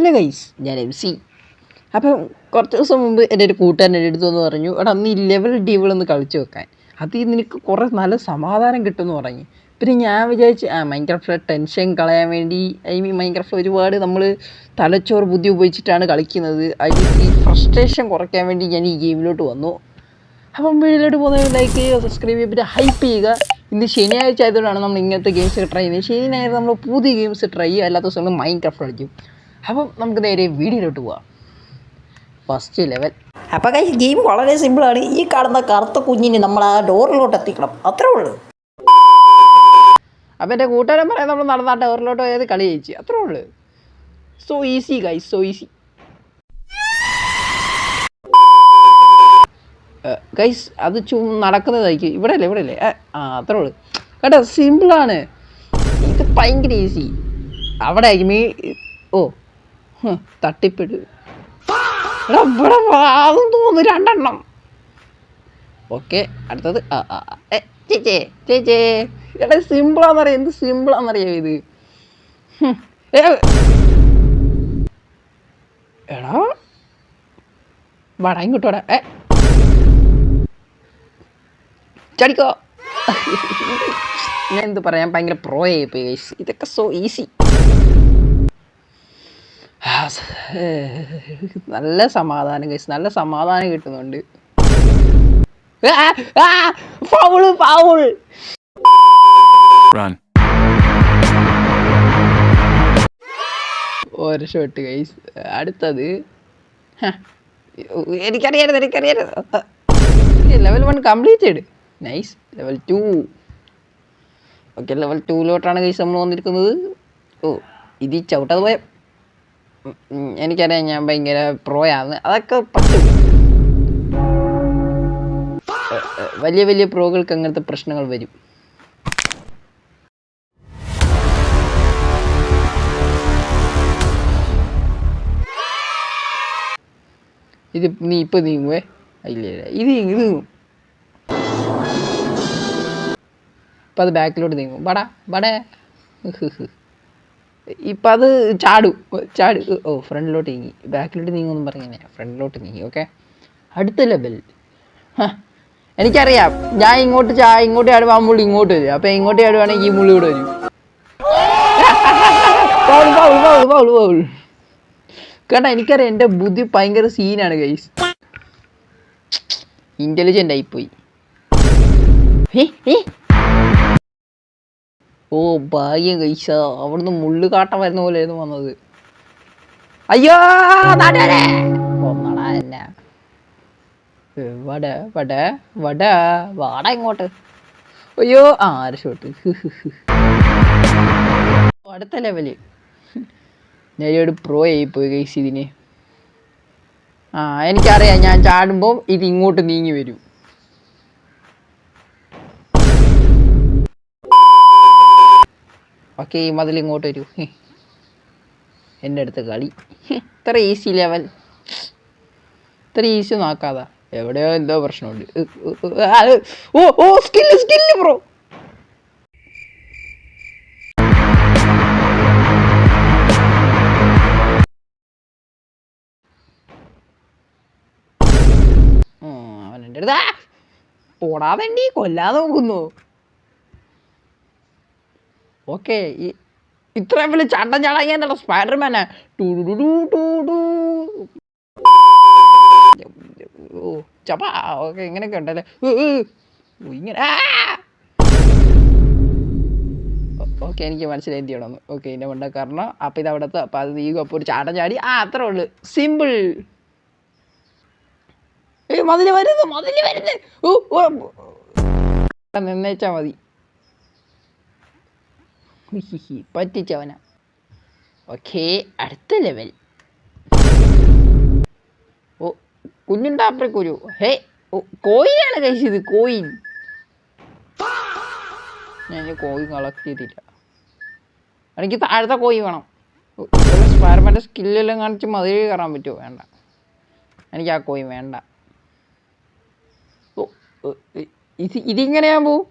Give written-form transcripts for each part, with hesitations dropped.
Hello guys, ഞാൻ MC. അപ്പം കുറച്ച് ദിവസം മുമ്പ് എൻ്റെ ഒരു കൂട്ടുകാരൻ എൻ്റെ അടുത്തെന്ന് പറഞ്ഞു, എടാ നീ ലെവൽ ഡീവിളൊന്ന് കളിച്ച് വെക്കാൻ, അതിൽ നിനക്ക് കുറേ നല്ല സമാധാനം കിട്ടുമെന്ന് പറഞ്ഞു. പിന്നെ ഞാൻ വിചാരിച്ച് മൈൻക്രാഫ്റ്റ് ടെൻഷൻ കളയാൻ വേണ്ടി മൈൻക്രാഫ്റ്റ് ഒരുപാട് നമ്മൾ തലച്ചോറ് ബുദ്ധി ഉപയോഗിച്ചിട്ടാണ് കളിക്കുന്നത്. അതിൽ ഈ ഫ്രസ്ട്രേഷൻ കുറയ്ക്കാൻ വേണ്ടി ഞാൻ ഈ ഗെയിമിലോട്ട് വന്നു. അപ്പം വീഡിയോയിലോട്ട് പോകുന്നത് ലൈക്ക് ചെയ്യുക, സബ്സ്ക്രൈബ് ചെയ്യുക, പിന്നെ ഹൈപ്പ് ചെയ്യുക. ഇന്ന് ശനിയാഴ്ച ആയതുകൊണ്ടാണ് നമ്മൾ ഇങ്ങനത്തെ ഗെയിംസ് ട്രൈ ചെയ്യുന്നത്. ശനി ഞായർ നമ്മൾ പുതിയ ഗെയിംസ് ട്രൈ ചെയ്യുക, അല്ലാത്ത ദിവസങ്ങൾ മൈൻക്രാഫ്റ്റ് കളിക്കും. അപ്പം നമുക്ക് നേരെ വീഡിയോയിലോട്ട് പോവാം. First level. അപ്പോൾ ഗെയിം വളരെ സിമ്പിളാണ്. ഈ കാണുന്ന കറുത്ത കുഞ്ഞിനെ നമ്മൾ ആ ഡോറിലോട്ട് എത്തിക്കണം, അത്രേ ഉള്ളൂ. അപ്പം എൻ്റെ കൂട്ടുകാരൻ പറയാൻ നമ്മൾ നടന്ന ഡോറിലോട്ട് പോയത് കളി ജയിച്ചു, അത്രേ ഉള്ളൂ. So easy guys, so easy guys. അത് നടക്കുന്നതായിരിക്കും. ഇവിടെ അല്ലേ അത്രേ ഉള്ളൂ കേട്ടോ. സിമ്പിളാണ്, ഇത് ഭയങ്കര ഈസി. അവിടെ ആയിരിക്കും തട്ടിപ്പിട്. ഇവിടെ അതും തോന്നുന്നു രണ്ടെണ്ണം. ഓക്കെ, അടുത്തത് ചേച്ചേ എടാ സിമ്പിളാന്നറിയാം. എന്ത് സിമ്പിളാന്നറിയാം ഇത്. എടാ വടയും കിട്ടോടാ. ചടിക്കോ. ഞാൻ എന്ത് പറയാൻ, ഭയങ്കര പ്രോ ആയിപ്പോയി ഗൈസ്. ഇതൊക്കെ സോ ഈസി. നല്ല സമാധാനം ഗൈസ്, നല്ല സമാധാനം കിട്ടുന്നുണ്ട്. ഫൗൾ. ഒരു ഷോട്ട് ഗൈസ്. അടുത്തത് എനിക്കറിയായിരുന്നു. Level 1 completed. Nice. Level 2. Okay, level 2ലോട്ടാണ് ഗൈസ് നമ്മൾ വന്നിരിക്കുന്നത്. ഇത് ചവിട്ടത് പോയ എനിക്കറിയാം, ഞാൻ ഭയങ്കര പ്രോയാണ്. അതൊക്കെ പറ്റും. വലിയ പ്രോകൾക്ക് അങ്ങനത്തെ പ്രശ്നങ്ങൾ വരും. ഇത് നീ ഇപ്പം നീങ്ങുവേ. ഇല്ല ഇത് ഇപ്പം അത് ബാക്കിലോട്ട് നീങ്ങും. ബടേ ഇപ്പം അത് ചാടു. ഫ്രണ്ടിലോട്ട് നീങ്ങി. ബാക്കിലോട്ട് നീങ്ങുമെന്നും പറഞ്ഞേ, ഫ്രണ്ടിലോട്ട് നീങ്ങി. ഓക്കെ, അടുത്ത ലെവൽ. എനിക്കറിയാം, ഞാൻ ഇങ്ങോട്ട് ചാടുമ്പോൾ ആ മുള്ളി ഇങ്ങോട്ട് വരും. അപ്പം ഇങ്ങോട്ട് ചാടുവാണെങ്കിൽ ഈ മുള്ളി ഇവിടെ വരും. ഫൗൾ കേട്ടോ. എനിക്കറിയാം, എൻ്റെ ബുദ്ധി ഭയങ്കര സീനാണ് ഗൈസ്. ഇൻ്റലിജൻ്റ് ആയിപ്പോയി. ഭാഗ്യം ഗൈസ, അവിടുന്ന് മുള്ളു കാട്ടം വരുന്ന പോലെയായിരുന്നു വന്നത്. അയ്യോ ഒന്നടാ എന്നെ. വാട ഇങ്ങോട്ട്. അയ്യോ ആര് ഷോട്ട്. അടുത്ത ലെവല്. ഞാനൊരു പ്രോ ആയിപ്പോയി ഗൈസ് ഇതിന്. എനിക്കറിയാം, ഞാൻ ചാടുമ്പോൾ ഇത് ഇങ്ങോട്ട് നീങ്ങി വരും. ഓക്കെ, ഈ മതിൽ ഇങ്ങോട്ട് വരൂ. എൻ്റെ അടുത്ത് കളി. ഇത്ര ഈസി ലെവൽ, ഇത്ര ഈസി നോക്കാതാ. എവിടെയോ എന്തോ പ്രശ്നമുണ്ട്. Skill bro. അവൻ എൻ്റെ അടുത്ത് പോടാതെ കൊല്ലാതെ നോക്കുന്നു. ഓക്കെ, ഇത്രയും വലിയ ചാട്ടം ചാടാൻ സ്പൈഡർമാനാ. ചപ്പാ. ഓക്കെ, ഇങ്ങനെയൊക്കെ ഉണ്ടല്ലേ. ഇങ്ങനെ ഓക്കെ, എനിക്ക് മനസ്സിലായി എന്ത് ചെയ്യണമെന്ന്. ഓക്കെ, ഇതിൻ്റെ മണ്ട കാരണം. അപ്പം ഇത് അവിടുത്തെ. അപ്പം അത് ഈ അപ്പോൾ ഒരു ചാട്ടം ചാടി. അത്രേ ഉള്ളു, സിമ്പിൾ. മതില് വരുന്നത്. നിന്നേച്ചാ മതി. പറ്റിച്ചവന. ഓക്കെ, അടുത്ത ലെവൽ. കുഞ്ഞുണ്ടാപ്പുറക്കൊരു കോയിനാണ് കഴിച്ചത്. കോയിൻ ഞാൻ കോയിൻ കളക്ട് ചെയ്തില്ല. എനിക്ക് താഴത്തെ കോയിൻ വേണം. സ്പൈഡർമാൻ്റെ സ്കില്ലെല്ലാം കാണിച്ച് മതിൽ കയറാൻ പറ്റുമോ? വേണ്ട, എനിക്ക് ആ കോയിൻ വേണ്ട. ഇതിങ്ങനെയാ പോവും.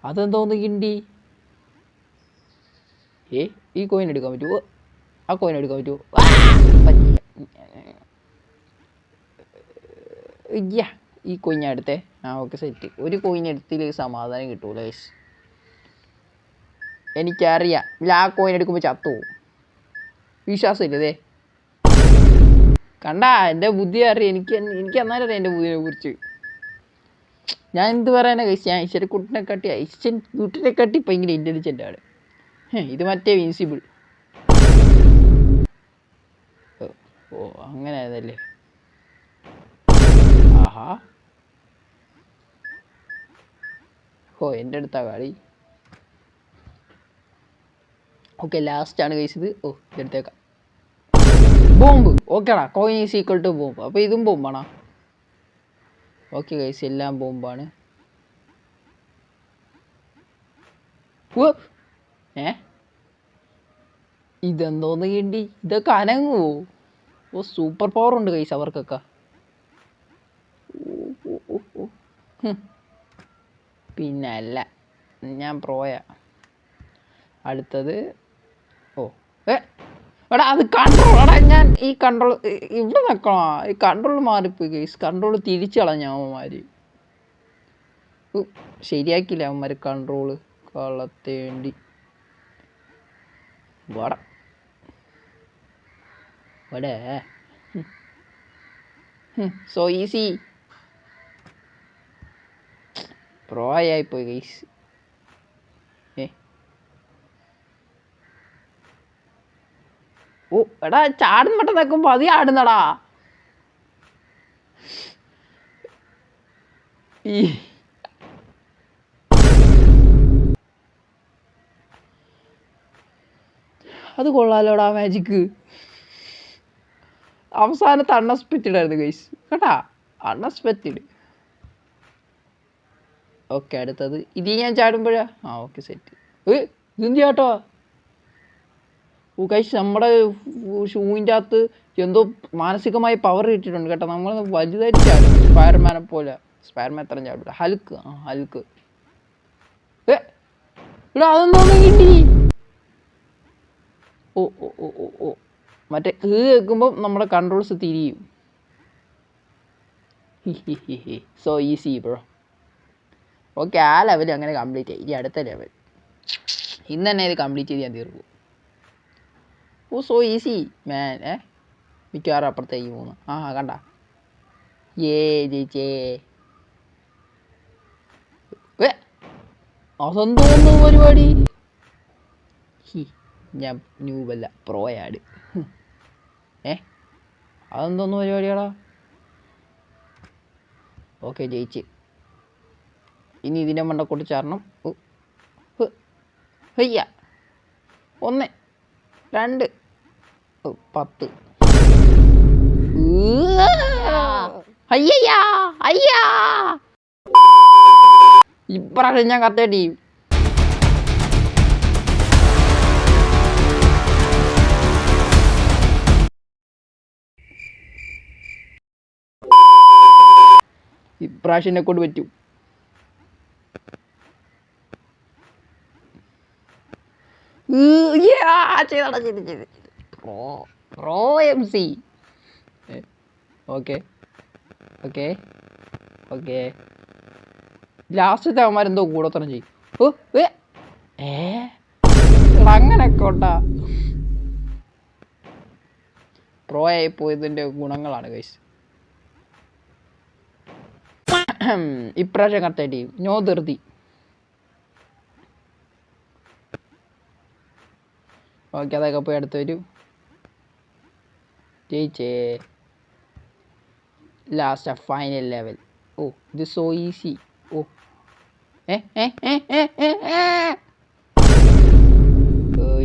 അതെന്തോന്ന് കിണ്ടി? ഈ കോയിൻ എടുക്കാൻ പറ്റുമോ? ആ കോയിൻ എടുക്കാൻ പറ്റുമോ? പറ്റില്ല. ഈ കോയിൻ ഞാൻ എടുത്തേ. Okay set. ഒരു കോയിൻ എടുത്തില്ല സമാധാനം കിട്ടൂല ഗൈസ്. എനിക്കറിയാം ആ കോയിൻ എടുക്കുമ്പോൾ ചത്തു പോവും. വിശ്വാസമില്ലതേ കണ്ടാ എൻ്റെ ബുദ്ധി അറിയാം. എനിക്ക് എന്നാലും അറിയാം എൻ്റെ ബുദ്ധിയെ കുറിച്ച്. ഞാൻ എന്ത് പറയാനാ ഗൈസ്? ഞാൻ ഐശ്വര്യക്കുട്ടിനെക്കാട്ടി ഭയങ്കര ഇൻ്റലിജൻ്റ് ആണ്. ഇത് മറ്റേ ഇൻസിബിൾ. അങ്ങനെ ആയതല്ലേ? ആഹാ എൻ്റെ അടുത്താ കളി. ഓക്കെ ലാസ്റ്റാണ് ഗൈസ് ഇത്. ഇതെടുത്തേക്കാം. ബോംബ്. ഓക്കേടാ, coin is equal to bomb. അപ്പോൾ ഇതും ബോംബാണോ? ഓക്കെ ഗൈസ്, എല്ലാം ബോംബാണ്. ഇതെന്തോന്ന് കിണ്ടി? ഇതൊക്കെ അനങ്ങുവോ? സൂപ്പർ പവർ ഉണ്ട് ഗൈസ് അവർക്കൊക്കെ. പിന്നെ അല്ല, ഞാൻ പ്രോയാ. അടുത്തത് എടാ അത് കൺട്രോൾ. എടാ ഞാൻ ഈ കൺട്രോൾ ഇവിടെ നിൽക്കണോ? ഈ കൺട്രോൾ മാറിപ്പോയി ഗൈസ്. കൺട്രോൾ തിരിച്ചു കളഞ്ഞ അവന്മാർ. ശരിയാക്കില്ല അവന്മാർ കൺട്രോള്. കളത്തേണ്ടി വട വടേ സോ ഈസി. പ്രോയായിപ്പോയി ഗൈസ്. എടാ ചാടുന്ന മട്ടം നിൽക്കുമ്പോൾ അത് ചാടുന്നടാ. അത് കൊള്ളാലോടാ മാജിക്ക്. അവസാനത്തെ അൺഎക്സ്പെക്റ്റഡ് ആയിരുന്നു ഗൈസ് കേട്ടാ. അൺഎക്സ്പെക്റ്റഡ്. ഓക്കെ അടുത്തത് ഇത് ഞാൻ ചാടുമ്പോഴാ. Okay set. ഇതെന്ത് ചാട്ടോ? ഗൈസ് നമ്മുടെ ഷൂവിൻ്റെ അകത്ത് എന്തോ മാനസികമായി പവർ കിട്ടിയിട്ടുണ്ട് കേട്ടോ. നമ്മൾ വലുതായിട്ട് ചാടും. സ്പൈഡർമാനെ പോലെ. സ്പൈഡർമാൻ എത്ര ചാടില്ല. ഹൽക്ക്. ഹൽക്ക്. ഇവിടെ അതെന്തോന്ന് കിട്ടി? മറ്റേ കേൾക്കുമ്പോൾ നമ്മുടെ കൺട്രോൾസ് തിരിയും. So easy bro. ഓക്കെ ആ ലെവൽ അങ്ങനെ കംപ്ലീറ്റ് ആയി. ഇനി അടുത്ത ലെവൽ ഇന്ന് തന്നെ ഇത് കംപ്ലീറ്റ് ചെയ്ത് ഞാൻ തീർക്കും. So easy man. മിക്കവാറും അപ്പുറത്തേക്ക് പോകുന്നു. കണ്ട ജയിച്ചേ. അതെന്തോന്നു പരിപാടി? ഞാൻ ന്യൂബല്ല, പ്രോയാട്. അതെന്തോന്നു പരിപാടിയാടാ? ഓക്കെ ജയിച്ച്. ഇനി ഇതിൻ്റെ മണ്ടക്കൊണ്ട് ചാടണം. 1 2 10. അയ്യാ ഇപ്രാവശ്യം ഞാൻ കറക്റ്റ് ടീം. ഇപ്രാവശ്യം എന്നെ കൊണ്ട് പറ്റും. Pro MC. Okay okay okay ലാസ്റ്റത്തെ അവന്മാരെന്തോ കൂടത്തരം ചെയ്യും. അങ്ങനെയൊക്കെ ഉണ്ടാ. പ്രോ ആയി പോയതിൻ്റെ ഗുണങ്ങളാണ് ഗൈസ്. ഇപ്രാവശ്യം കറക്റ്റ് ടീം. നോ ധൃതി. ഓക്കെ അതൊക്കെ പോയി അടുത്ത് വരും. ജയിച്ചേ. Last final level. ഇത് സോ ഈസി.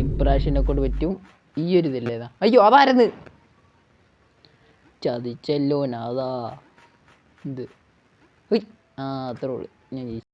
ഇപ്രാവശ്യം എന്നെ കൊണ്ട് പറ്റും. ഈ ഒരു ഇതല്ലേതാ? അയ്യോ അതായിരുന്നു. ചതിച്ചല്ലോ നാദാ. ഇത് അത്രേ ഉള്ളൂ. ഞാൻ ജയിച്ചു.